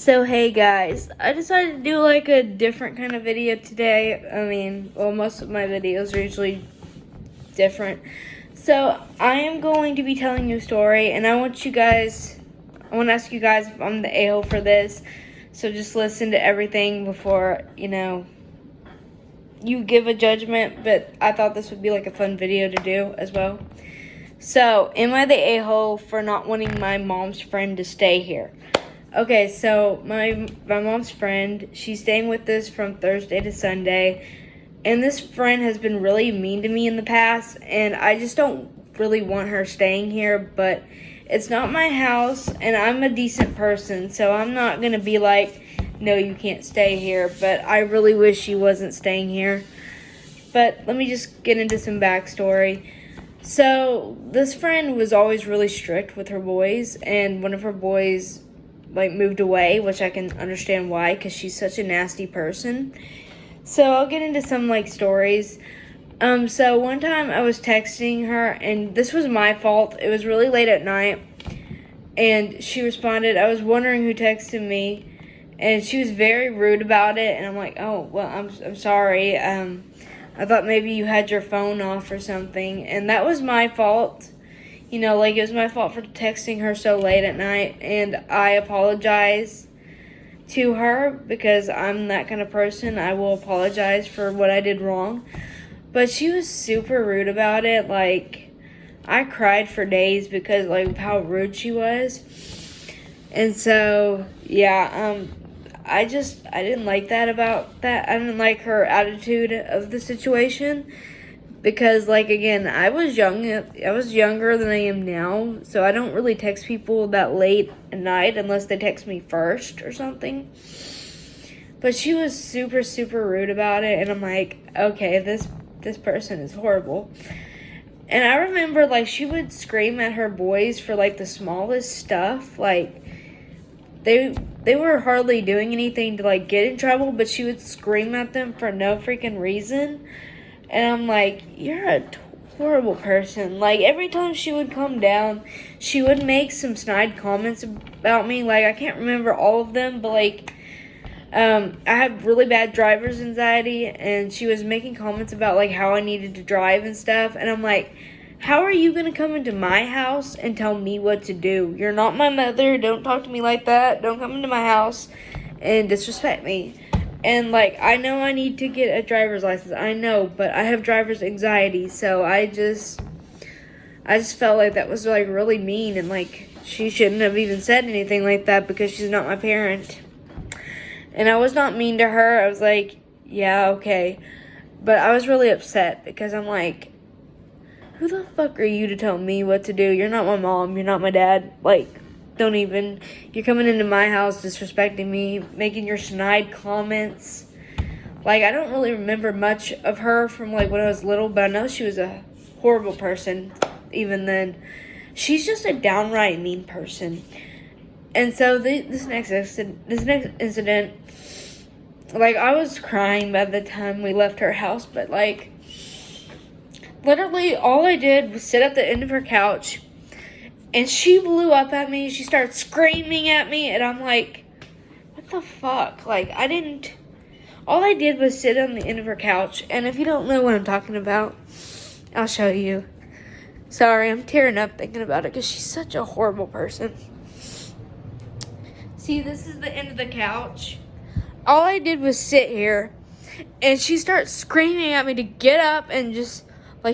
So hey guys, I decided to do like a different kind of video today. Most of my videos are usually different. So I am going to be telling you a story, and I want to ask you guys if I'm the a-hole for this. So just listen to everything before, you give a judgment, but I thought this would be like a fun video to do as well. So, am I the a-hole for not wanting my mom's friend to stay here? Okay, so my mom's friend, she's staying with us from Thursday to Sunday, and this friend has been really mean to me in the past, and I just don't really want her staying here, but it's not my house, and I'm a decent person, so I'm not going to be like, no, you can't stay here, but I really wish she wasn't staying here. But let me just get into some backstory. So, this friend was always really strict with her boys, and one of her boys moved away, which I can understand why, because she's such a nasty person. So I'll get into some stories. So one time I was texting her, and this was my fault. It was really late at night, and she responded, I was wondering who texted me, and she was very rude about it, and I'm like, oh, well, I'm sorry. I thought maybe you had your phone off or something, and that was my fault. It was my fault for texting her so late at night, and I apologize to her because I'm that kind of person. I will apologize for what I did wrong. But she was super rude about it. I cried for days because, of how rude she was. And so, yeah, I didn't like that about that. I didn't like her attitude of the situation. Because, again, I was younger than I am now, so I don't really text people that late at night unless they text me first or something. But she was super, super rude about it, and I'm like, okay, this person is horrible. And I remember, she would scream at her boys for, the smallest stuff. They were hardly doing anything to, get in trouble, but she would scream at them for no freaking reason. And I'm like, you're a horrible person. Every time she would come down, she would make some snide comments about me. I can't remember all of them, but, I have really bad driver's anxiety, and she was making comments about, how I needed to drive and stuff. And I'm like, how are you going to come into my house and tell me what to do? You're not my mother. Don't talk to me like that. Don't come into my house and disrespect me. And, I know I need to get a driver's license. I know, but I have driver's anxiety. So, I just felt like that was, really mean. And, she shouldn't have even said anything like that because she's not my parent. And I was not mean to her. I was like, yeah, okay. But I was really upset because I'm like, who the fuck are you to tell me what to do? You're not my mom. You're not my dad. Don't even, you're coming into my house disrespecting me, making your snide comments. I don't really remember much of her from, when I was little, but I know she was a horrible person even then. She's just a downright mean person. And so this next incident, I was crying by the time we left her house, but, literally all I did was sit at the end of her couch, and she blew up at me. She started screaming at me, and I'm like, what the fuck? All I did was sit on the end of her couch, and if you don't know what I'm talking about, I'll show you. Sorry, I'm tearing up thinking about it, because she's such a horrible person. See, this is the end of the couch. All I did was sit here, and she started screaming at me to get up and just...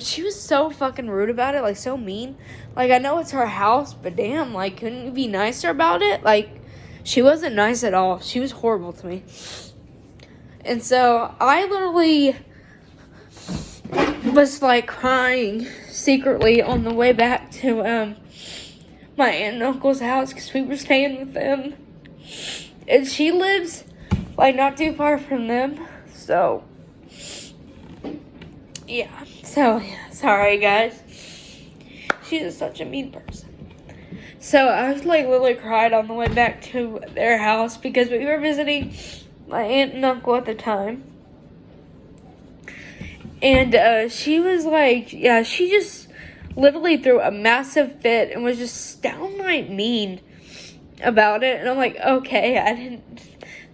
she was so fucking rude about it, so mean. I know it's her house, but damn, couldn't you be nicer about it? She wasn't nice at all. She was horrible to me. And so, I literally was, crying secretly on the way back to, my aunt and uncle's house, because we were staying with them. And she lives, not too far from them, so... yeah, sorry guys. She's such a mean person. So I was literally cried on the way back to their house because we were visiting my aunt and uncle at the time. And she was she just literally threw a massive fit and was just downright mean. about it, and I'm like, okay, I didn't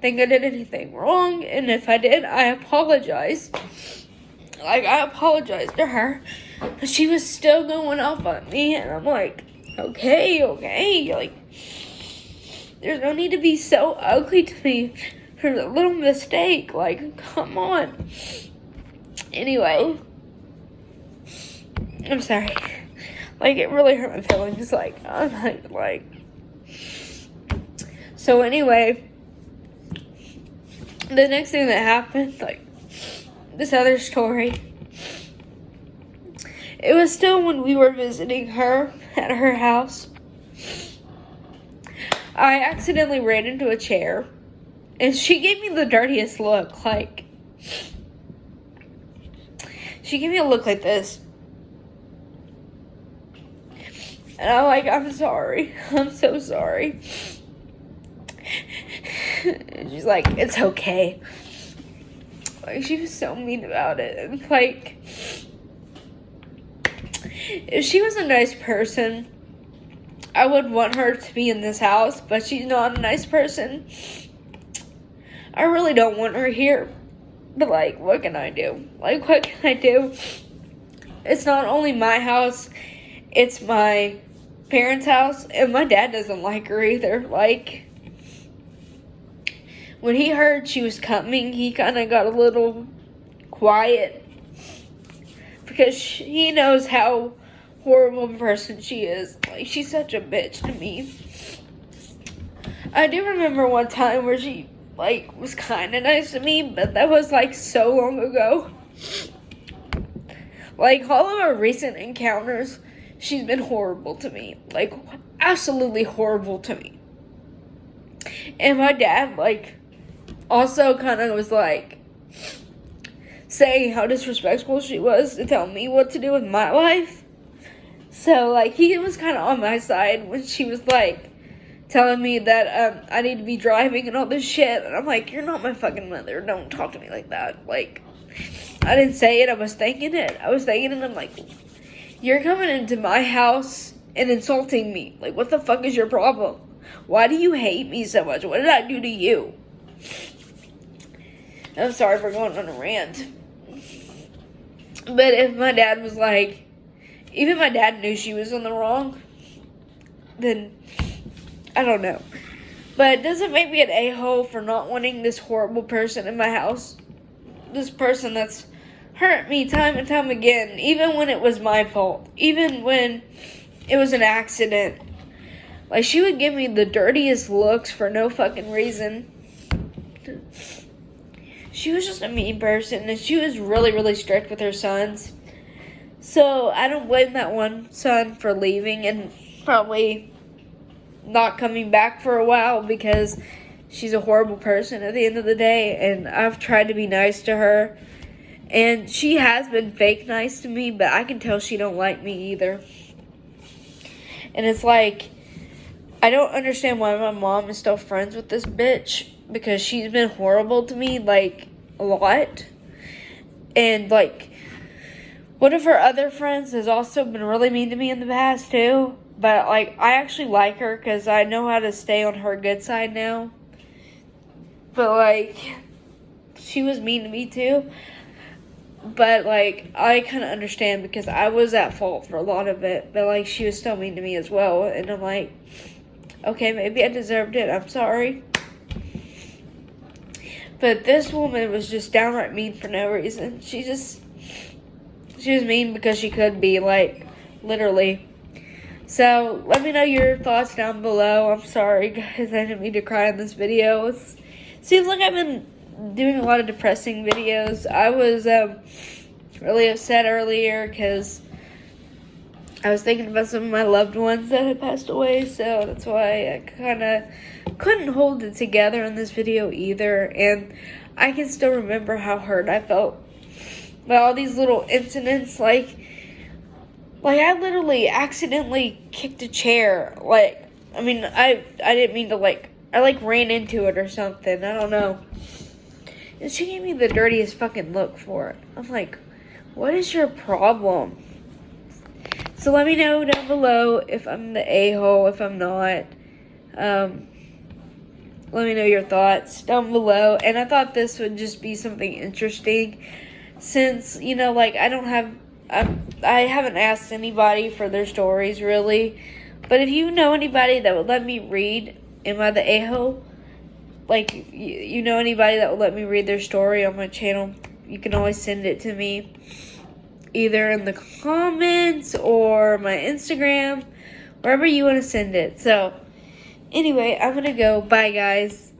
think I did anything wrong, and if I did, I apologize. Like, I apologized to her, but she was still going off on me, and I'm like, okay, like, there's no need to be so ugly to me for a little mistake, like, come on. Anyway, I'm sorry. Like, it really hurt my feelings, like, I'm like, so anyway, the next thing that happened, like, this other story, it was still when we were visiting her at her house. I accidentally ran into a chair, and she gave me the dirtiest look, like, she gave me a look like this. And I'm like, I'm sorry. I'm so sorry. And she's like, it's okay. Like, she was so mean about it. And, like, if she was a nice person, I would want her to be in this house, but she's not a nice person. I really don't want her here. But, like, what can I do? Like, what can I do? It's not only my house, it's my parents' house, and my dad doesn't like her either. Like, when he heard she was coming, he kind of got a little quiet, because he knows how horrible of a person she is. Like, she's such a bitch to me. I do remember one time where she, like, was kind of nice to me, but that was, like, so long ago. Like, all of our recent encounters, she's been horrible to me. Like, absolutely horrible to me. And my dad, like, also kind of was, like, saying how disrespectful she was to tell me what to do with my life. So, like, he was kind of on my side when she was, like, telling me that I need to be driving and all this shit. And I'm like, you're not my fucking mother. Don't talk to me like that. Like, I didn't say it. I was thinking it. And I'm like, you're coming into my house and insulting me. Like, what the fuck is your problem? Why do you hate me so much? What did I do to you? I'm sorry for going on a rant. But if my dad was like, even my dad knew she was in the wrong, then I don't know. But it doesn't make me an a-hole for not wanting this horrible person in my house. This person that's hurt me time and time again, even when it was my fault, even when it was an accident. Like, she would give me the dirtiest looks for no fucking reason. She was just a mean person, and she was really, really strict with her sons. So I don't blame that one son for leaving and probably not coming back for a while, because she's a horrible person at the end of the day, and I've tried to be nice to her. And she has been fake nice to me, but I can tell she don't like me either. And it's like, I don't understand why my mom is still friends with this bitch, because she's been horrible to me, like, a lot. And, like, one of her other friends has also been really mean to me in the past, too. But, like, I actually like her, because I know how to stay on her good side now. But, like, she was mean to me, too. But, like, I kind of understand, because I was at fault for a lot of it. But, like, she was still mean to me as well. And I'm like, okay, maybe I deserved it. I'm sorry. But this woman was just downright mean for no reason. She was mean because she could be, like, literally. So, let me know your thoughts down below. I'm sorry, guys. I didn't mean to cry in this video. It seems like I've been doing a lot of depressing videos. I was really upset earlier because I was thinking about some of my loved ones that had passed away, so that's why I kind of couldn't hold it together in this video either. And I can still remember how hurt I felt by all these little incidents. Like I literally accidentally kicked a chair. Like, I mean, I didn't mean to, like, I, like, ran into it or something. I don't know. And she gave me the dirtiest fucking look for it. I'm like, what is your problem? So let me know down below if I'm the a-hole, if I'm not. Let me know your thoughts down below. And I thought this would just be something interesting since, you know, like I haven't asked anybody for their stories really. But if you know anybody that would let me read Am I the A-hole? Like, you know anybody that would let me read their story on my channel, you can always send it to me. Either in the comments or my Instagram, wherever you want to send it. So, anyway, I'm going to go. Bye, guys.